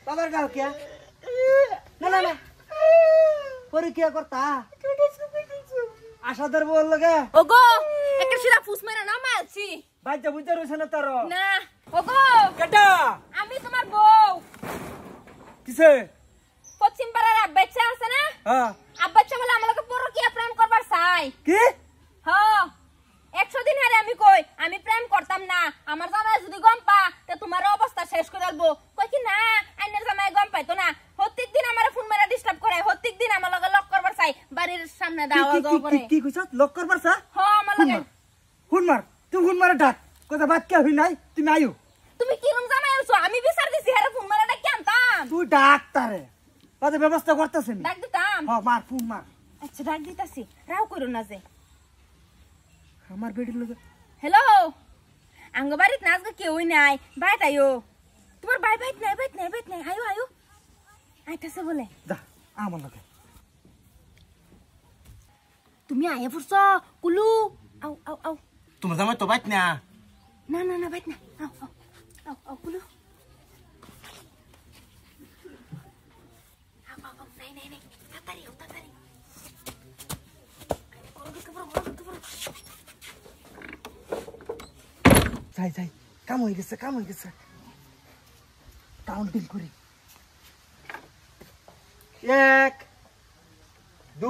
বাবার গাল কে না না না পরীক্ষা করতা আশাদের বল লাগে ওগো একটা সিরা ফুস মেরা না মালছি বাচ্চা বুঝতে রইছ না তার না ওগো কেটা আমি তোমার বউ কিসে পশ্চিম পাড়ার আব্বাচ্চা আছে না হ্যাঁ আব্বাচ্চা বলে আমাকে পরকীয়া প্রেম করবার চাই কি হ্যাঁ 100 দিন আরে আমি কই আমি প্রেম করতাম না আমার জামাই যদি গম পা তে তোমার অবস্থা শেষ করে আলবো কই কি না আইনের জামাই গম পাইতো না প্রত্যেক দিন আমারে ফোন মেরা ডিস্টার্ব করে প্রত্যেক দিন আমার লগে লক করবার চাই বাড়ির সামনে দাওয়া দাও করে কি কইছ লক করবার চা হ্যাঁ আমার লগে ফোন মার তুই ফোন মার ডাক কথা বাত কে হই নাই তুমি আইও তুমি কি রুম জামাই আছো আমি বিচার দিছি হারে ফোন মেরা ডাক আনতাম তুই ডাক তারে বাদে ব্যবস্থা করতেছিস ডাক দিতাম হ্যাঁ মার ফোন মার আচ্ছা ডাক দিতাছি রাও কইরো না যে আমার বেডির লগে হ্যালো আঙ্গ বাড়িত নাচ গে কেউই নাই বাইত আইও তোমার বাইত নাই আয়ো আয়ো আইতাছে বলে যা আমার লগে তুমি আয়া পড়ছ কুলু আও আও আও তোমার জামাই তো বাইত না না না না বাইত না আও আও আও আও কুলু আও আও নাই নাই নাই তাড়াতাড়ি আও তাড়াতাড়ি যাই যাই কাম হয়ে গেছে কাউন্টিং করি 1 2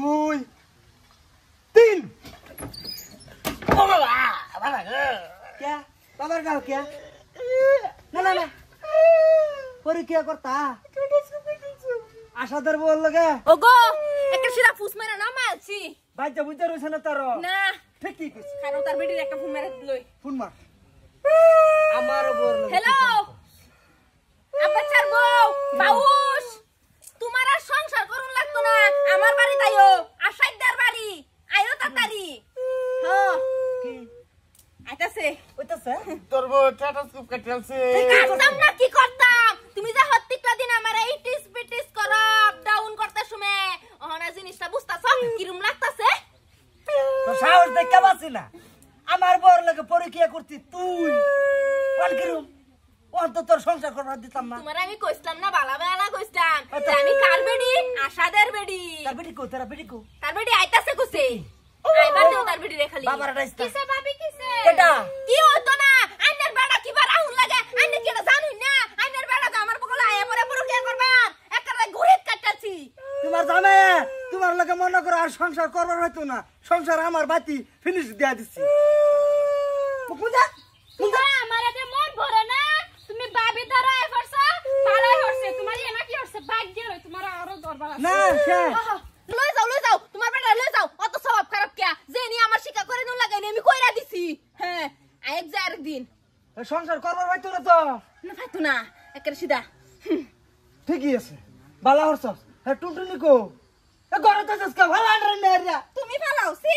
3 ও বাবা বাবা কে বাবার গাল কে না না না পরীক্ষা করতা আশাদের বল লাগে ওগো একটা সিরা ফুস মেরা না মালছি বাচ্চা বুঝতে রইছ না তার না ঠিক কি কইছ কারণ তার বেটির একটা ফোন মেরা লই ফোন মার আমার বল লাগে হ্যালো আব্বাচার বউ বাউস তোমার আর সংসার করুন লাগতো না আমার বাড়ি তাইও আশাইদার বাড়ি আইও তাড়াতাড়ি হ্যাঁ কি আইতাছে কইতাছে তোর বউ স্ট্যাটাস কাটছে কাটতাম না কি করতাম তুমি যা প্রত্যেকটা দিন আমারে ইটিস পিটিস করো আপ ডাউন করতে সময় ওহনা জিনিসটা বুঝতাছ কিরম লাগতাছে তো সাহস দেখতে পাচ্ছি না আমার বর লাগে পরীক্ষা করতি তুই কোন কিরম অন্তত তোর সংসার করবার দিতাম না তোমার আমি কইছিলাম না বালা বালা কইছিলাম যে আমি কার বেডি আশাদের বেডি তার বেটি কো তার বেটি কো তার বেডি আইতাছে কইছে আইবার দেও তার বেডি রে খালি বাবার ডাইস্তা কিসে ভাবি কিসে কেটা কি হতো না আইনের বেড়া কি বার আহুন লাগে আইনের কি জানুই না আইনের বেড়া তো আমার বগলে আয়া পরে পুরো কি করবা একবারে ঘুরিত কাটাছি তোমার জানে তোমার লাগে মনে করো আর সংসার করবার হইতো না সংসার আমার বাতি ফিনিশ দিয়া দিছি বুঝা তোমার আমার আগে মন ভরে না তুমি ভাবি ধরা এফরছা পালাই হরছে তোমার এনা কি হরছে ভাগ্য হই তোমার আরো দরবার আছে না সে লই যাও তোমার বেটা লই যাও অত স্বভাব খারাপ কে জেনি আমার শিকা করে নু লাগাইনি আমি কইরা দিছি হ্যাঁ আরেক যা আরেকদিন সংসার করবার হইতো না তো না ফাতু না একের সিধা ঠিকই আছে বালা হরছস হ্যাঁ টুনটুনি কো এ গরত যাস কা ভালো আন্ডার নেরিয়া তুমি ফালাও সি